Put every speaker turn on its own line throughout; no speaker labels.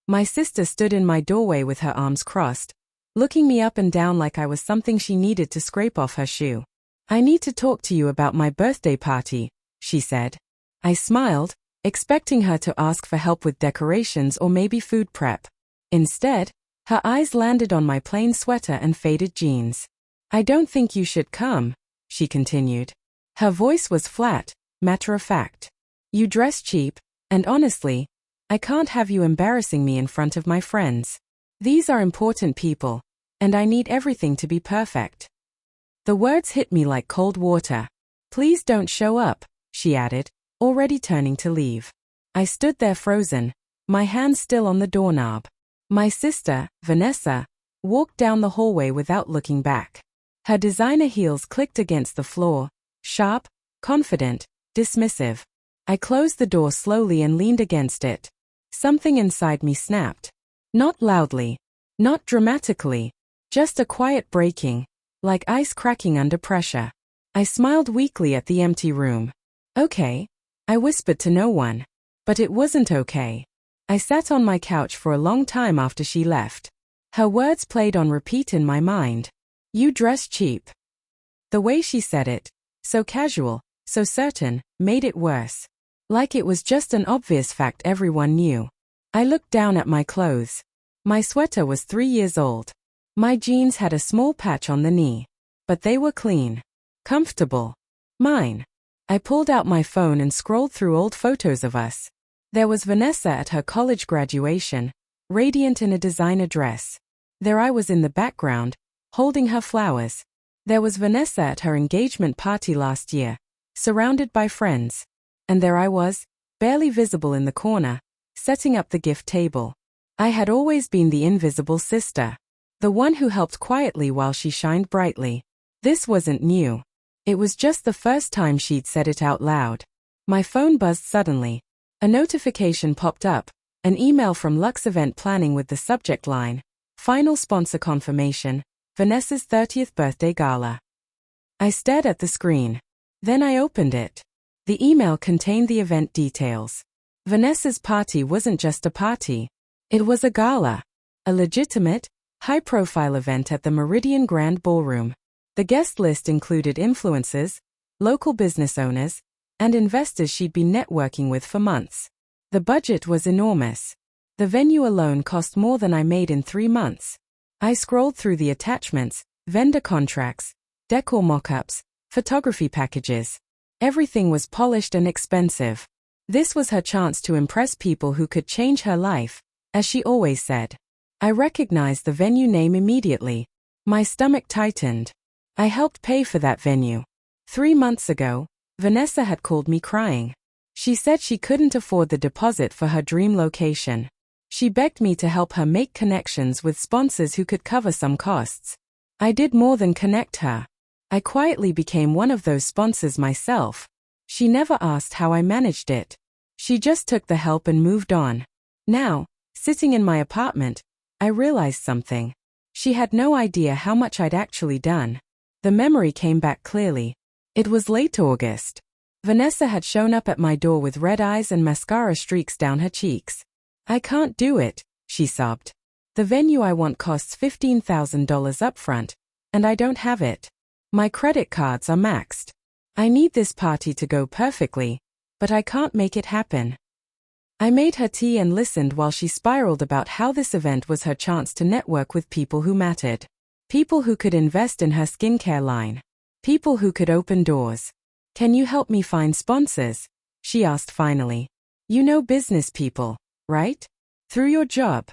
My sister stood in my doorway with her arms crossed, looking me up and down like I was something she needed to scrape off her shoe. "I need to talk to you about my birthday party," she said. I smiled, expecting her to ask for help with decorations or maybe food prep. Instead, her eyes landed on my plain sweater and faded jeans. "I don't think you should come," she continued. Her voice was flat, matter-of-fact. "You dress cheap, and honestly, I can't have you embarrassing me in front of my friends. These are important people, and I need everything to be perfect." The words hit me like cold water. "Please don't show up," she added, already turning to leave. I stood there frozen, my hand still on the doorknob. My sister, Vanessa, walked down the hallway without looking back. Her designer heels clicked against the floor, sharp, confident, dismissive. I closed the door slowly and leaned against it. Something inside me snapped. Not loudly, not dramatically, just a quiet breaking, like ice cracking under pressure. I smiled weakly at the empty room. "Okay," I whispered to no one. But it wasn't okay. I sat on my couch for a long time after she left. Her words played on repeat in my mind. "You dress cheap." The way she said it, so casual, so certain, made it worse. Like it was just an obvious fact everyone knew. I looked down at my clothes. My sweater was 3 years old. My jeans had a small patch on the knee. But they were clean. Comfortable. Mine. I pulled out my phone and scrolled through old photos of us. There was Vanessa at her college graduation, radiant in a designer dress. There I was in the background, holding her flowers. There was Vanessa at her engagement party last year, surrounded by friends. And there I was, barely visible in the corner, setting up the gift table. I had always been the invisible sister. The one who helped quietly while she shined brightly. This wasn't new. It was just the first time she'd said it out loud. My phone buzzed suddenly. A notification popped up, an email from Lux Event Planning with the subject line, "Final sponsor confirmation, Vanessa's 30th birthday gala." I stared at the screen. Then I opened it. The email contained the event details. Vanessa's party wasn't just a party. It was a gala. A legitimate, high-profile event at the Meridian Grand Ballroom. The guest list included influencers, local business owners, and investors she'd been networking with for months. The budget was enormous. The venue alone cost more than I made in 3 months. I scrolled through the attachments, vendor contracts, decor mock-ups, photography packages. Everything was polished and expensive. This was her chance to impress people who could change her life, as she always said. I recognized the venue name immediately. My stomach tightened. I helped pay for that venue. 3 months ago, Vanessa had called me crying. She said she couldn't afford the deposit for her dream location. She begged me to help her make connections with sponsors who could cover some costs. I did more than connect her. I quietly became one of those sponsors myself. She never asked how I managed it. She just took the help and moved on. Now, sitting in my apartment, I realized something. She had no idea how much I'd actually done. The memory came back clearly. It was late August. Vanessa had shown up at my door with red eyes and mascara streaks down her cheeks. "I can't do it," she sobbed. "The venue I want costs $15,000 upfront, and I don't have it. My credit cards are maxed. I need this party to go perfectly, but I can't make it happen." I made her tea and listened while she spiraled about how this event was her chance to network with people who mattered. People who could invest in her skincare line. People who could open doors. "Can you help me find sponsors?" she asked finally. "You know business people, right? Through your job."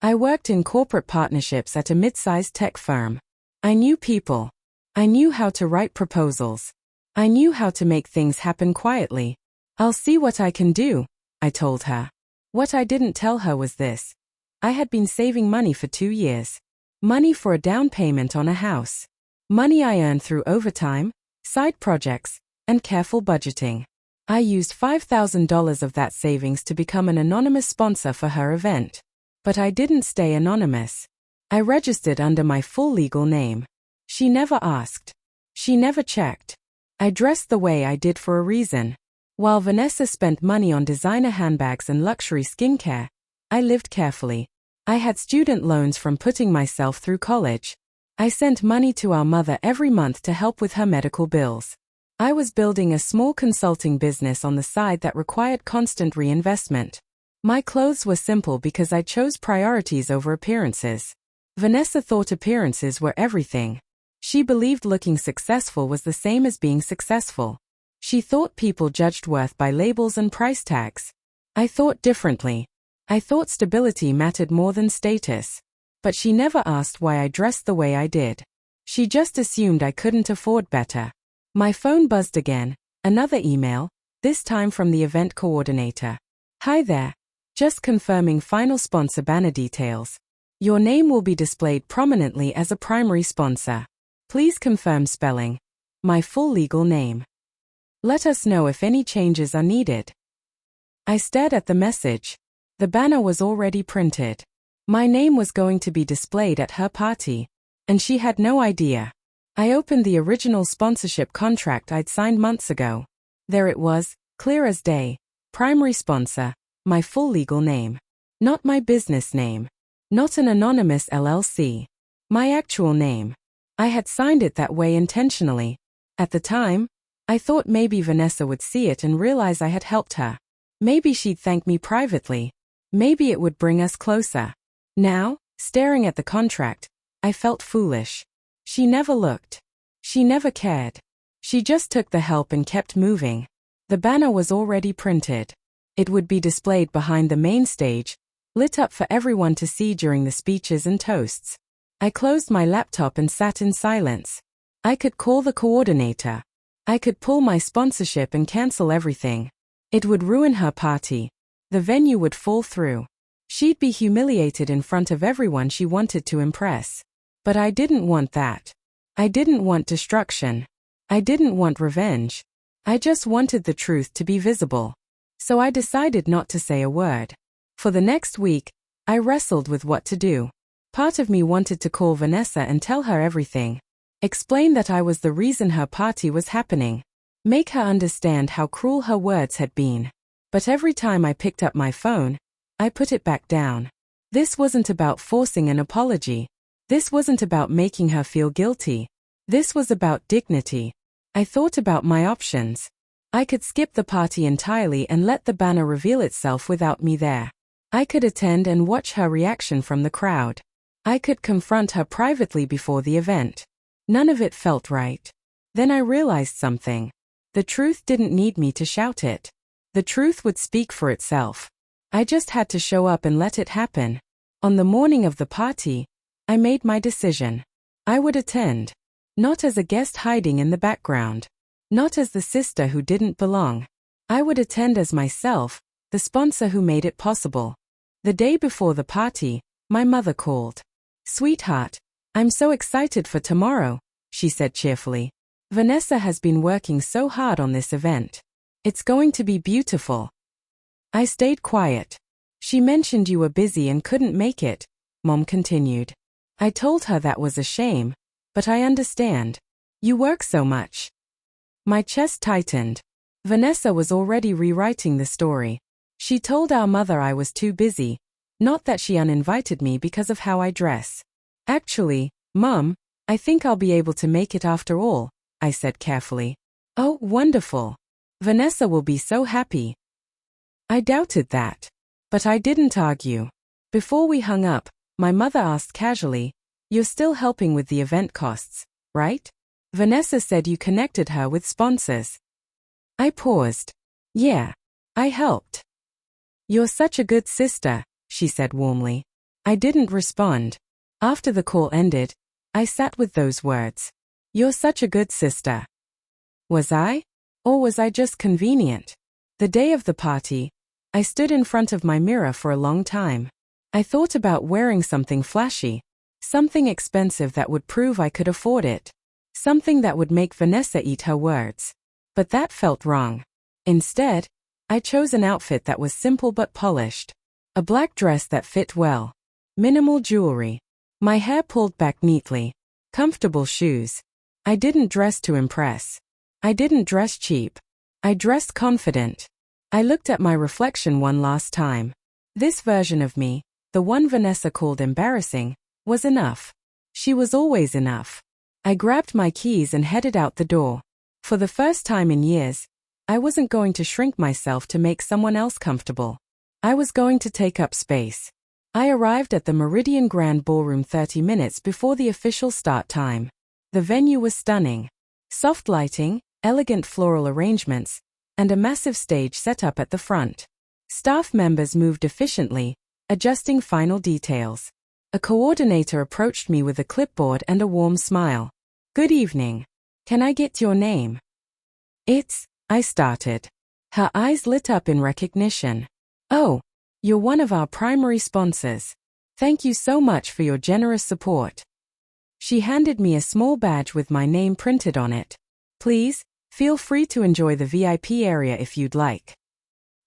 I worked in corporate partnerships at a mid-sized tech firm. I knew people. I knew how to write proposals. I knew how to make things happen quietly. "I'll see what I can do," I told her. What I didn't tell her was this. I had been saving money for 2 years. Money for a down payment on a house. Money I earned through overtime, side projects, and careful budgeting. I used $5,000 of that savings to become an anonymous sponsor for her event. But I didn't stay anonymous. I registered under my full legal name. She never asked. She never checked. I dressed the way I did for a reason. While Vanessa spent money on designer handbags and luxury skincare, I lived carefully. I had student loans from putting myself through college. I sent money to our mother every month to help with her medical bills. I was building a small consulting business on the side that required constant reinvestment. My clothes were simple because I chose priorities over appearances. Vanessa thought appearances were everything. She believed looking successful was the same as being successful. She thought people judged worth by labels and price tags. I thought differently. I thought stability mattered more than status. But she never asked why I dressed the way I did. She just assumed I couldn't afford better. My phone buzzed again. Another email, this time from the event coordinator. Hi there. Just confirming final sponsor banner details. Your name will be displayed prominently as a primary sponsor. Please confirm spelling. My full legal name. Let us know if any changes are needed. I stared at the message. The banner was already printed. My name was going to be displayed at her party, and she had no idea. I opened the original sponsorship contract I'd signed months ago. There it was, clear as day. Primary sponsor, my full legal name. Not my business name. Not an anonymous LLC. My actual name. I had signed it that way intentionally. At the time, I thought maybe Vanessa would see it and realize I had helped her. Maybe she'd thank me privately. Maybe it would bring us closer. Now, staring at the contract, I felt foolish. She never looked. She never cared. She just took the help and kept moving. The banner was already printed. It would be displayed behind the main stage, lit up for everyone to see during the speeches and toasts. I closed my laptop and sat in silence. I could call the coordinator. I could pull my sponsorship and cancel everything. It would ruin her party. The venue would fall through. She'd be humiliated in front of everyone she wanted to impress. But I didn't want that. I didn't want destruction. I didn't want revenge. I just wanted the truth to be visible. So I decided not to say a word. For the next week, I wrestled with what to do. Part of me wanted to call Vanessa and tell her everything. Explain that I was the reason her party was happening. Make her understand how cruel her words had been. But every time I picked up my phone, I put it back down. This wasn't about forcing an apology. This wasn't about making her feel guilty. This was about dignity. I thought about my options. I could skip the party entirely and let the banner reveal itself without me there. I could attend and watch her reaction from the crowd. I could confront her privately before the event. None of it felt right. Then I realized something. The truth didn't need me to shout it. The truth would speak for itself. I just had to show up and let it happen. On the morning of the party, I made my decision. I would attend. Not as a guest hiding in the background. Not as the sister who didn't belong. I would attend as myself, the sponsor who made it possible. The day before the party, my mother called. "Sweetheart, I'm so excited for tomorrow," she said cheerfully. "Vanessa has been working so hard on this event. It's going to be beautiful." I stayed quiet. "She mentioned you were busy and couldn't make it," Mom continued. I told her that was a shame, but I understand. You work so much. My chest tightened. Vanessa was already rewriting the story. She told our mother I was too busy, not that she uninvited me because of how I dress. "Actually, Mom, I think I'll be able to make it after all," I said carefully. "Oh, wonderful. Vanessa will be so happy." I doubted that. But I didn't argue. Before we hung up, my mother asked casually, "You're still helping with the event costs, right? Vanessa said you connected her with sponsors." I paused. "Yeah, I helped." "You're such a good sister," she said warmly. I didn't respond. After the call ended, I sat with those words. "You're such a good sister." Was I? Or was I just convenient? The day of the party, I stood in front of my mirror for a long time. I thought about wearing something flashy, something expensive that would prove I could afford it, something that would make Vanessa eat her words. But that felt wrong. Instead, I chose an outfit that was simple but polished. A black dress that fit well. Minimal jewelry. My hair pulled back neatly. Comfortable shoes. I didn't dress to impress. I didn't dress cheap. I dressed confident. I looked at my reflection one last time. This version of me, the one Vanessa called embarrassing, was enough. She was always enough. I grabbed my keys and headed out the door. For the first time in years, I wasn't going to shrink myself to make someone else comfortable. I was going to take up space. I arrived at the Meridian Grand Ballroom 30 minutes before the official start time. The venue was stunning. Soft lighting, elegant floral arrangements, and a massive stage set up at the front. Staff members moved efficiently, adjusting final details. A coordinator approached me with a clipboard and a warm smile. "Good evening. Can I get your name?" I started. Her eyes lit up in recognition. "Oh, you're one of our primary sponsors. Thank you so much for your generous support." She handed me a small badge with my name printed on it. "Please, feel free to enjoy the VIP area if you'd like."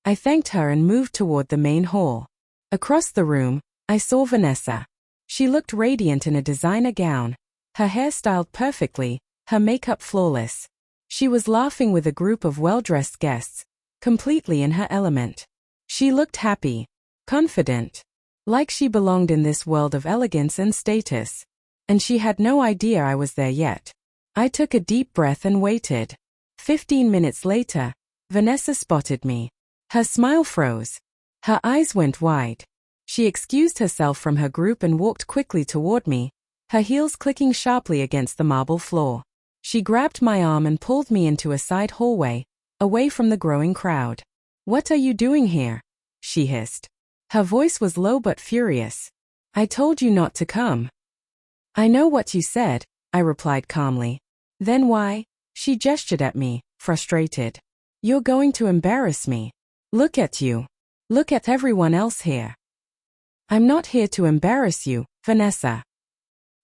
I thanked her and moved toward the main hall. Across the room, I saw Vanessa. She looked radiant in a designer gown, her hair styled perfectly, her makeup flawless. She was laughing with a group of well-dressed guests, completely in her element. She looked happy, confident, like she belonged in this world of elegance and status. And she had no idea I was there yet. I took a deep breath and waited. 15 minutes later, Vanessa spotted me. Her smile froze. Her eyes went wide. She excused herself from her group and walked quickly toward me, her heels clicking sharply against the marble floor. She grabbed my arm and pulled me into a side hallway, away from the growing crowd. "What are you doing here?" she hissed. Her voice was low but furious. "I told you not to come." "I know what you said," I replied calmly. "Then why?" She gestured at me, frustrated. "You're going to embarrass me. Look at you. Look at everyone else here." "I'm not here to embarrass you, Vanessa."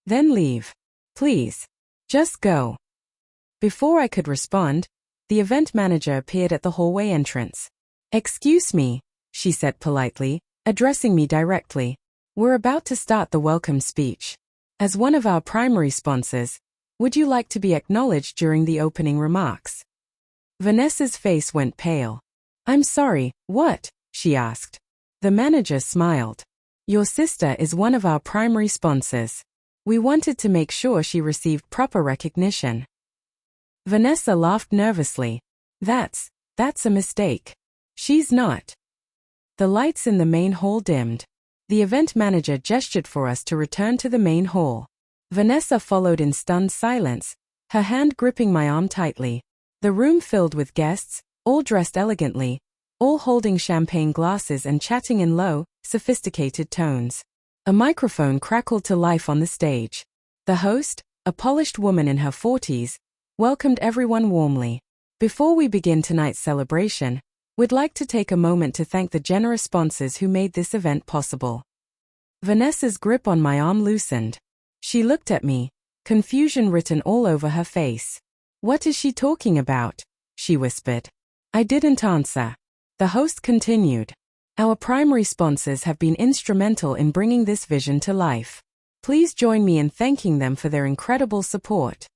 "Then leave. Please. Just go." Before I could respond, the event manager appeared at the hallway entrance. "Excuse me," she said politely, addressing me directly. "We're about to start the welcome speech. As one of our primary sponsors, would you like to be acknowledged during the opening remarks?" Vanessa's face went pale. "I'm sorry, what?" she asked. The manager smiled. "Your sister is one of our primary sponsors. We wanted to make sure she received proper recognition." Vanessa laughed nervously. That's a mistake. She's not." The lights in the main hall dimmed. The event manager gestured for us to return to the main hall. Vanessa followed in stunned silence, her hand gripping my arm tightly. The room filled with guests, all dressed elegantly, all holding champagne glasses and chatting in low, sophisticated tones. A microphone crackled to life on the stage. The host, a polished woman in her 40s, welcomed everyone warmly. "Before we begin tonight's celebration, we'd like to take a moment to thank the generous sponsors who made this event possible." Vanessa's grip on my arm loosened. She looked at me, confusion written all over her face. "What is she talking about?" she whispered. I didn't answer. The host continued. "Our primary sponsors have been instrumental in bringing this vision to life. Please join me in thanking them for their incredible support."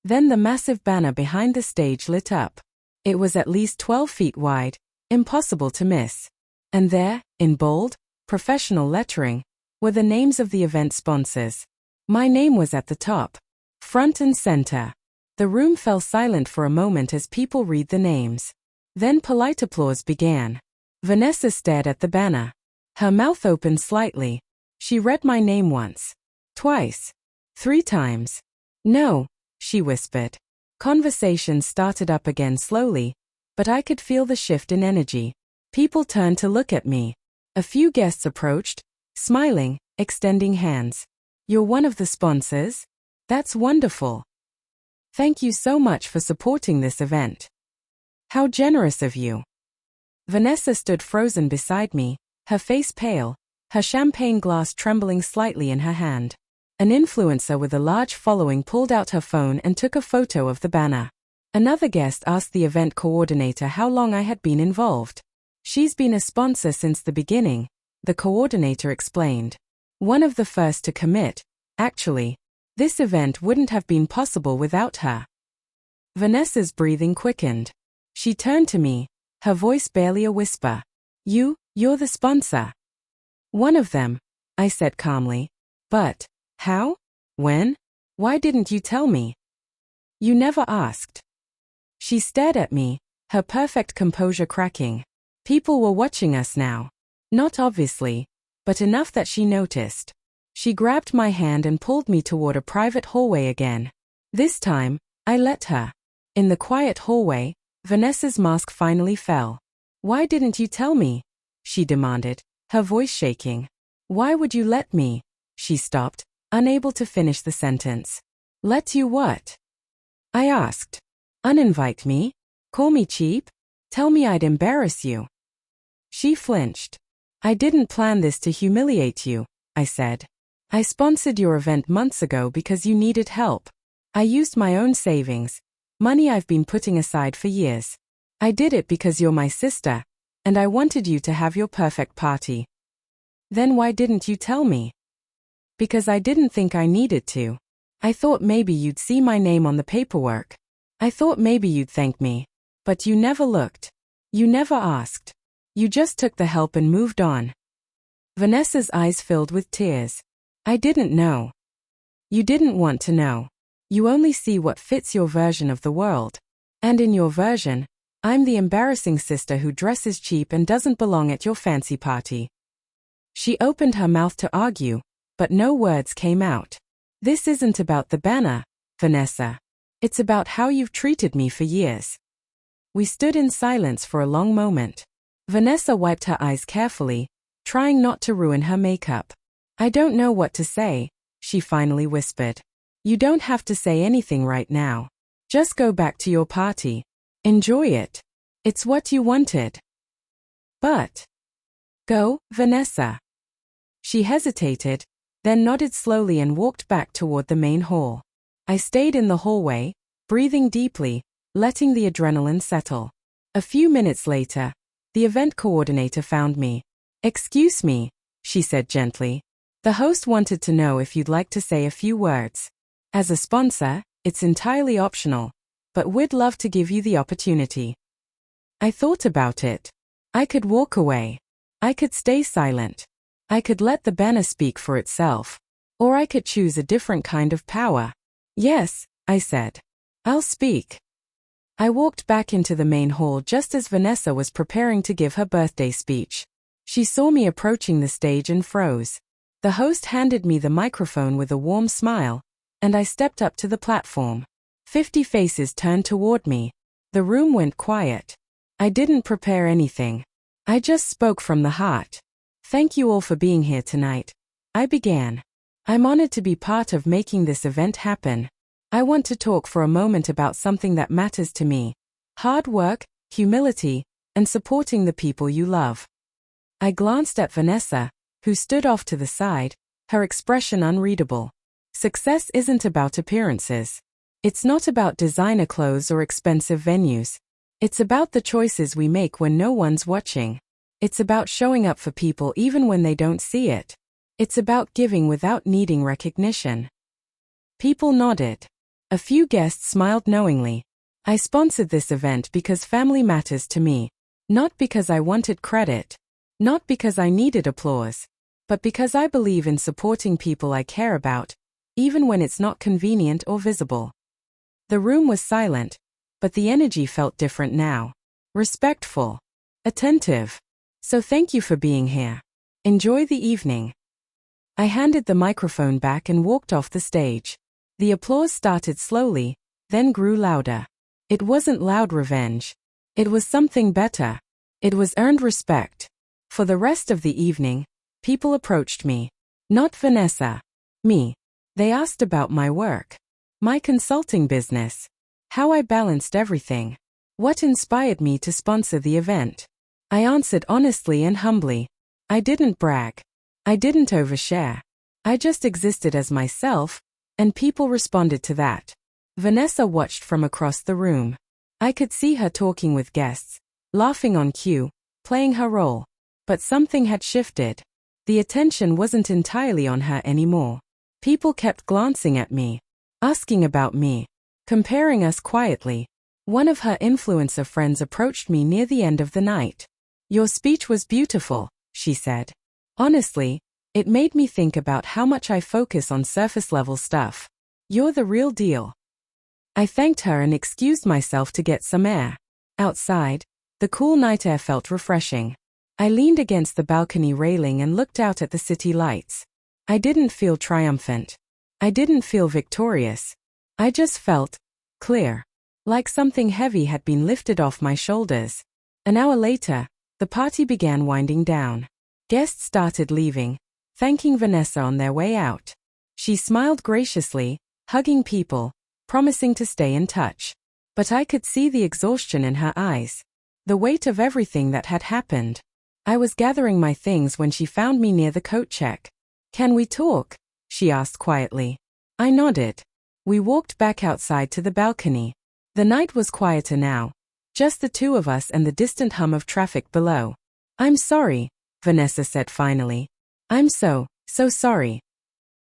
Then the massive banner behind the stage lit up. It was at least 12 feet wide, impossible to miss. And there, in bold, professional lettering, were the names of the event sponsors. My name was at the top, front and center. The room fell silent for a moment as people read the names. Then polite applause began. Vanessa stared at the banner. Her mouth opened slightly. She read my name once. Twice. 3 times. "No," she whispered. Conversation started up again slowly, but I could feel the shift in energy. People turned to look at me. A few guests approached, smiling, extending hands. "You're one of the sponsors? That's wonderful. Thank you so much for supporting this event. How generous of you." Vanessa stood frozen beside me, her face pale, her champagne glass trembling slightly in her hand. An influencer with a large following pulled out her phone and took a photo of the banner. Another guest asked the event coordinator how long I had been involved. "She's been a sponsor since the beginning," the coordinator explained. "One of the first to commit, actually. This event wouldn't have been possible without her." Vanessa's breathing quickened. She turned to me, her voice barely a whisper. You You're the sponsor. One of them, I said calmly. But, how? When? Why didn't you tell me? You never asked. She stared at me, her perfect composure cracking. People were watching us now. Not obviously, but enough that she noticed. She grabbed my hand and pulled me toward a private hallway again. This time, I let her. In the quiet hallway, Vanessa's mask finally fell. Why didn't you tell me? She demanded, her voice shaking. Why would you let me? She stopped, unable to finish the sentence. Let you what? I asked. Uninvite me? Call me cheap? Tell me I'd embarrass you. She flinched. I didn't plan this to humiliate you, I said. I sponsored your event months ago because you needed help. I used my own savings, money I've been putting aside for years. I did it because you're my sister, and I wanted you to have your perfect party. Then why didn't you tell me? Because I didn't think I needed to. I thought maybe you'd see my name on the paperwork. I thought maybe you'd thank me. But you never looked. You never asked. You just took the help and moved on. Vanessa's eyes filled with tears. I didn't know. You didn't want to know. You only see what fits your version of the world. And in your version, I'm the embarrassing sister who dresses cheap and doesn't belong at your fancy party. She opened her mouth to argue, but no words came out. This isn't about the banner, Vanessa. It's about how you've treated me for years. We stood in silence for a long moment. Vanessa wiped her eyes carefully, trying not to ruin her makeup. I don't know what to say, she finally whispered. You don't have to say anything right now. Just go back to your party. Enjoy it. It's what you wanted. But. Go, Vanessa. She hesitated, then nodded slowly and walked back toward the main hall. I stayed in the hallway, breathing deeply, letting the adrenaline settle. A few minutes later, the event coordinator found me. Excuse me, she said gently. The host wanted to know if you'd like to say a few words. As a sponsor, it's entirely optional, but we'd love to give you the opportunity. I thought about it. I could walk away. I could stay silent. I could let the banner speak for itself. Or I could choose a different kind of power. Yes, I said. I'll speak. I walked back into the main hall just as Vanessa was preparing to give her birthday speech. She saw me approaching the stage and froze. The host handed me the microphone with a warm smile, and I stepped up to the platform. 50 faces turned toward me. The room went quiet. I didn't prepare anything. I just spoke from the heart. Thank you all for being here tonight. I began. I'm honored to be part of making this event happen. I want to talk for a moment about something that matters to me. Hard work, humility, and supporting the people you love. I glanced at Vanessa, who stood off to the side, her expression unreadable. Success isn't about appearances. It's not about designer clothes or expensive venues. It's about the choices we make when no one's watching. It's about showing up for people even when they don't see it. It's about giving without needing recognition. People nodded. A few guests smiled knowingly. I sponsored this event because family matters to me. Not because I wanted credit. Not because I needed applause. But because I believe in supporting people I care about, even when it's not convenient or visible. The room was silent, but the energy felt different now. Respectful. Attentive. So thank you for being here. Enjoy the evening. I handed the microphone back and walked off the stage. The applause started slowly, then grew louder. It wasn't loud revenge. It was something better. It was earned respect. For the rest of the evening, people approached me. Not Vanessa. Me. They asked about my work. My consulting business. How I balanced everything. What inspired me to sponsor the event. I answered honestly and humbly. I didn't brag. I didn't overshare. I just existed as myself, and people responded to that. Vanessa watched from across the room. I could see her talking with guests, laughing on cue, playing her role. But something had shifted. The attention wasn't entirely on her anymore. People kept glancing at me, asking about me, comparing us quietly. One of her influencer friends approached me near the end of the night. Your speech was beautiful, she said. Honestly, it made me think about how much I focus on surface-level stuff. You're the real deal. I thanked her and excused myself to get some air. Outside, the cool night air felt refreshing. I leaned against the balcony railing and looked out at the city lights. I didn't feel triumphant. I didn't feel victorious. I just felt clear, like something heavy had been lifted off my shoulders. An hour later, the party began winding down. Guests started leaving, thanking Vanessa on their way out. She smiled graciously, hugging people, promising to stay in touch. But I could see the exhaustion in her eyes, the weight of everything that had happened. I was gathering my things when she found me near the coat check. "Can we talk?" she asked quietly. I nodded. We walked back outside to the balcony. The night was quieter now, just the two of us and the distant hum of traffic below. "I'm sorry," Vanessa said finally. "I'm so sorry."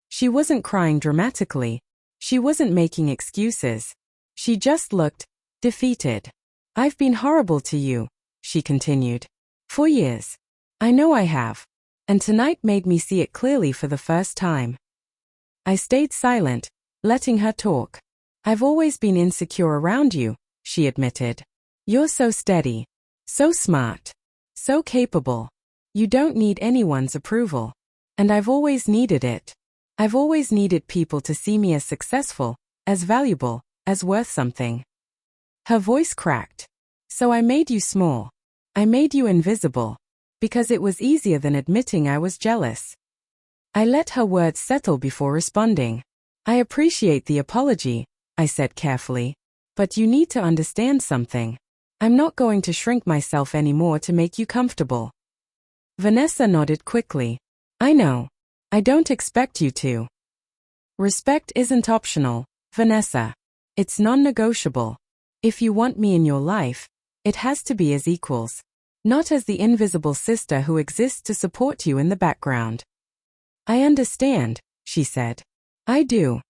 She wasn't crying dramatically. She wasn't making excuses. She just looked defeated. "I've been horrible to you," she continued. "For years. I know I have. And tonight made me see it clearly for the first time." I stayed silent, letting her talk. "I've always been insecure around you," she admitted. "You're so steady, so smart, so capable. You don't need anyone's approval. And I've always needed it. I've always needed people to see me as successful, as valuable, as worth something." Her voice cracked. "So I made you small. I made you invisible. Because it was easier than admitting I was jealous." I let her words settle before responding. "I appreciate the apology," I said carefully. "But you need to understand something. I'm not going to shrink myself anymore to make you comfortable." Vanessa nodded quickly. "I know. I don't expect you to." Respect isn't optional, Vanessa. It's non-negotiable. If you want me in your life, it has to be as equals. Not as the invisible sister who exists to support you in the background. "I understand," she said. "I do.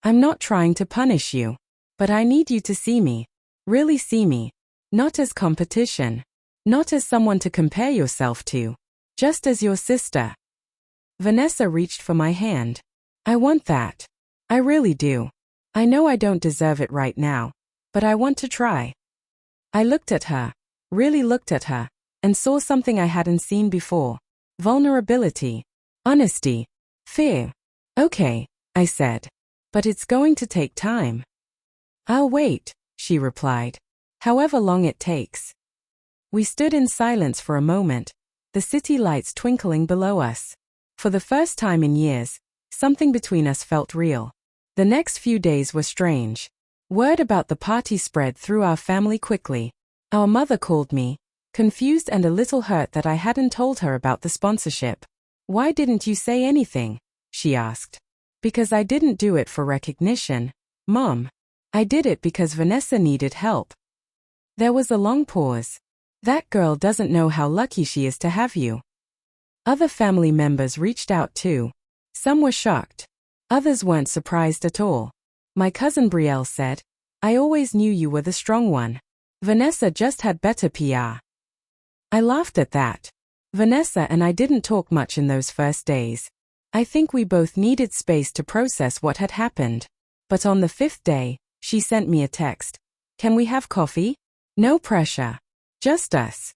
I'm not trying to punish you. But I need you to see me. Really see me. Not as competition. Not as someone to compare yourself to. Just as your sister." Vanessa reached for my hand. "I want that. I really do. I know I don't deserve it right now, but I want to try." I looked at her, really looked at her, and saw something I hadn't seen before. Vulnerability. Honesty. Fear. "Okay," I said. "But it's going to take time." "I'll wait," she replied. "However long it takes." We stood in silence for a moment, the city lights twinkling below us. For the first time in years, something between us felt real. The next few days were strange. Word about the party spread through our family quickly. Our mother called me, confused and a little hurt that I hadn't told her about the sponsorship. "Why didn't you say anything?" she asked. "Because I didn't do it for recognition, Mom. I did it because Vanessa needed help." There was a long pause. "That girl doesn't know how lucky she is to have you." Other family members reached out too. Some were shocked. Others weren't surprised at all. My cousin Brielle said, "I always knew you were the strong one. Vanessa just had better PR." I laughed at that. Vanessa and I didn't talk much in those first days. I think we both needed space to process what had happened. But on the 5th day, she sent me a text. "Can we have coffee? No pressure. Just us."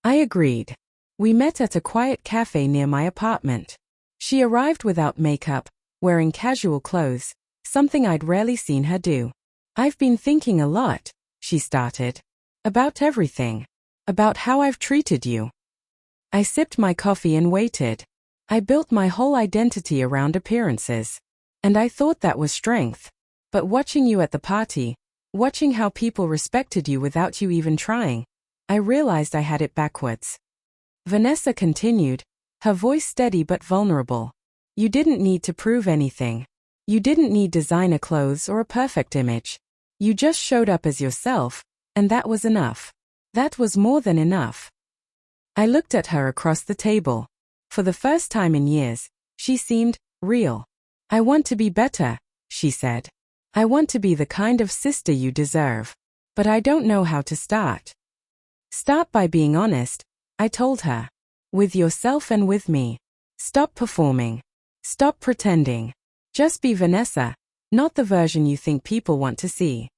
I agreed. We met at a quiet cafe near my apartment. She arrived without makeup, wearing casual clothes, something I'd rarely seen her do. "I've been thinking a lot," she started. "About everything. About how I've treated you." I sipped my coffee and waited. I built my whole identity around appearances. And I thought that was strength. But watching you at the party, watching how people respected you without you even trying, I realized I had it backwards. Vanessa continued, her voice steady but vulnerable. "You didn't need to prove anything. You didn't need designer clothes or a perfect image. You just showed up as yourself, and that was enough. That was more than enough." I looked at her across the table. For the first time in years, she seemed real. "I want to be better," she said. "I want to be the kind of sister you deserve. But I don't know how to start." Start by being honest, I told her. With yourself and with me. Stop performing. Stop pretending. Just be Vanessa, not the version you think people want to see.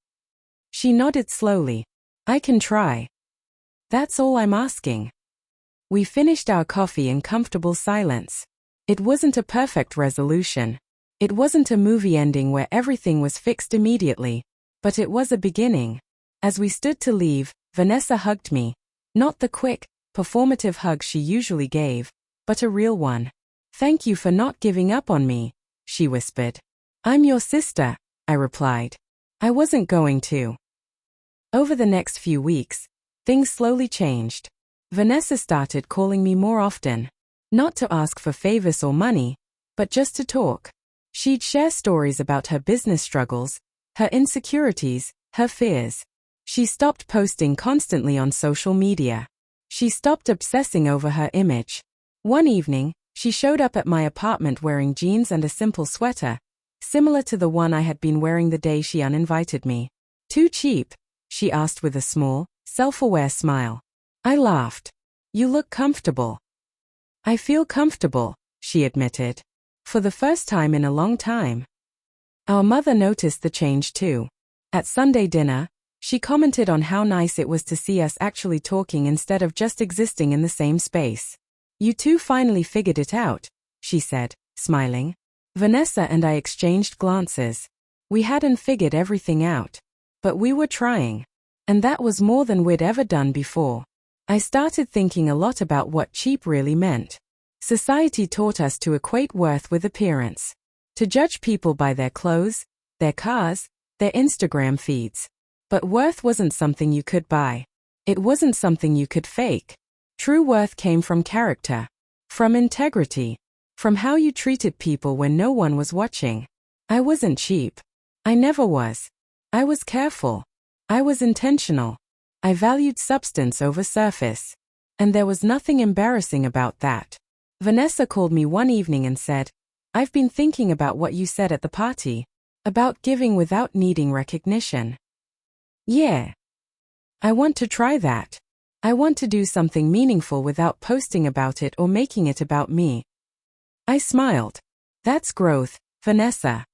She nodded slowly. I can try. That's all I'm asking. We finished our coffee in comfortable silence. It wasn't a perfect resolution. It wasn't a movie ending where everything was fixed immediately, but it was a beginning. As we stood to leave, Vanessa hugged me. Not the quick, performative hug she usually gave, but a real one. Thank you for not giving up on me, she whispered. I'm your sister, I replied. I wasn't going to. Over the next few weeks, things slowly changed. Vanessa started calling me more often. Not to ask for favors or money, but just to talk. She'd share stories about her business struggles, her insecurities, her fears. She stopped posting constantly on social media. She stopped obsessing over her image. One evening, she showed up at my apartment wearing jeans and a simple sweater, similar to the one I had been wearing the day she uninvited me. Too cheap? She asked with a small, self-aware smile. I laughed. You look comfortable. I feel comfortable, she admitted. For the first time in a long time. Our mother noticed the change too. At Sunday dinner, she commented on how nice it was to see us actually talking instead of just existing in the same space. You two finally figured it out, she said, smiling. Vanessa and I exchanged glances. We hadn't figured everything out. But we were trying. And that was more than we'd ever done before. I started thinking a lot about what cheap really meant. Society taught us to equate worth with appearance. To judge people by their clothes, their cars, their Instagram feeds. But worth wasn't something you could buy. It wasn't something you could fake. True worth came from character. From integrity. From how you treated people when no one was watching. I wasn't cheap. I never was. I was careful. I was intentional. I valued substance over surface. And there was nothing embarrassing about that. Vanessa called me one evening and said, I've been thinking about what you said at the party. About giving without needing recognition. Yeah. I want to try that. I want to do something meaningful without posting about it or making it about me. I smiled. That's growth, Vanessa.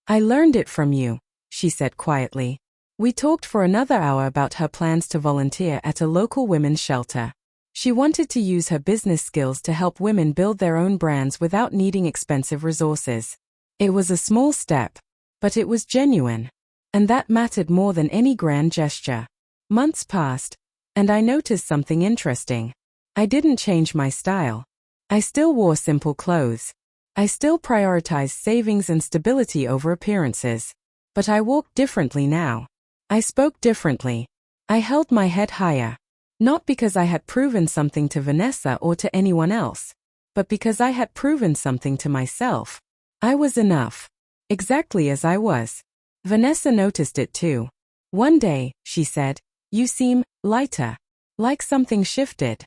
I learned it from you, she said quietly. We talked for another hour about her plans to volunteer at a local women's shelter. She wanted to use her business skills to help women build their own brands without needing expensive resources. It was a small step, but it was genuine. And that mattered more than any grand gesture. Months passed, and I noticed something interesting. I didn't change my style. I still wore simple clothes. I still prioritized savings and stability over appearances. But I walked differently now. I spoke differently. I held my head higher. Not because I had proven something to Vanessa or to anyone else, but because I had proven something to myself. I was enough. Exactly as I was. Vanessa noticed it too. One day, she said, you seem lighter. Like something shifted.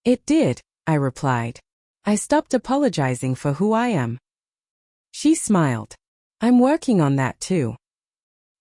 It did, I replied. I stopped apologizing for who I am. She smiled. I'm working on that too.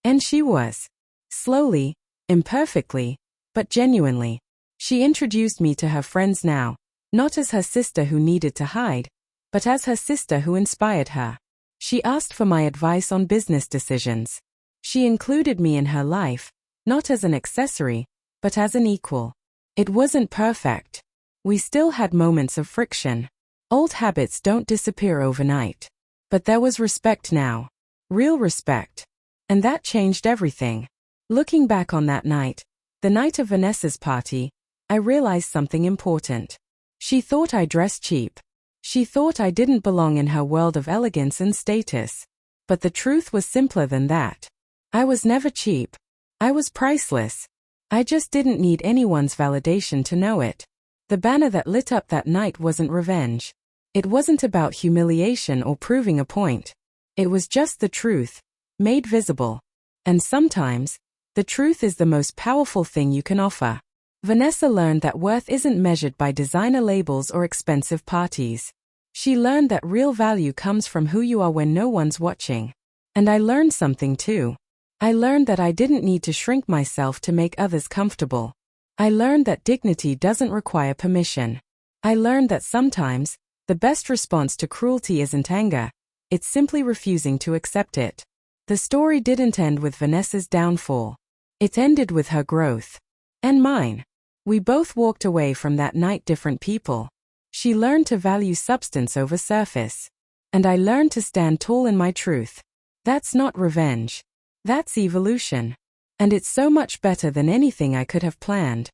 And she was. Slowly, imperfectly, but genuinely. She introduced me to her friends now, not as her sister who needed to hide, but as her sister who inspired her. She asked for my advice on business decisions. She included me in her life, not as an accessory, but as an equal. It wasn't perfect. We still had moments of friction. Old habits don't disappear overnight. But there was respect now. Real respect. And that changed everything. Looking back on that night, the night of Vanessa's party, I realized something important. She thought I dressed cheap. She thought I didn't belong in her world of elegance and status. But the truth was simpler than that. I was never cheap. I was priceless. I just didn't need anyone's validation to know it. The banner that lit up that night wasn't revenge. It wasn't about humiliation or proving a point. It was just the truth, made visible. And sometimes, the truth is the most powerful thing you can offer. Vanessa learned that worth isn't measured by designer labels or expensive parties. She learned that real value comes from who you are when no one's watching. And I learned something too. I learned that I didn't need to shrink myself to make others comfortable. I learned that dignity doesn't require permission. I learned that sometimes, the best response to cruelty isn't anger, it's simply refusing to accept it. The story didn't end with Vanessa's downfall. It ended with her growth. And mine. We both walked away from that night different people. She learned to value substance over surface. And I learned to stand tall in my truth. That's not revenge. That's evolution. And it's so much better than anything I could have planned.